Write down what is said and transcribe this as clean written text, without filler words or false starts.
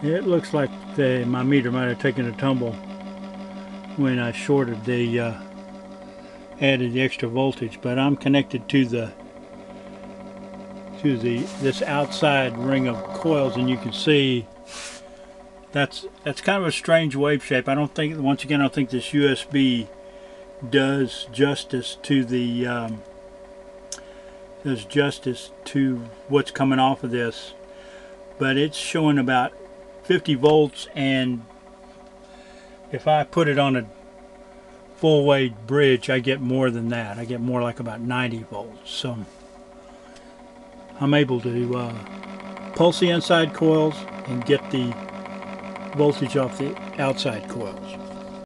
It looks like my meter might have taken a tumble when I shorted added the extra voltage, but I'm connected to this outside ring of coils, and you can see that's kind of a strange wave shape. I don't think, once again, I don't think this USB does justice to what's coming off of this, but it's showing about 50 volts, and if I put it on a full weight bridge I get more than that. I get more like about 90 volts. So I'm able to pulse the inside coils and get the voltage off the outside coils.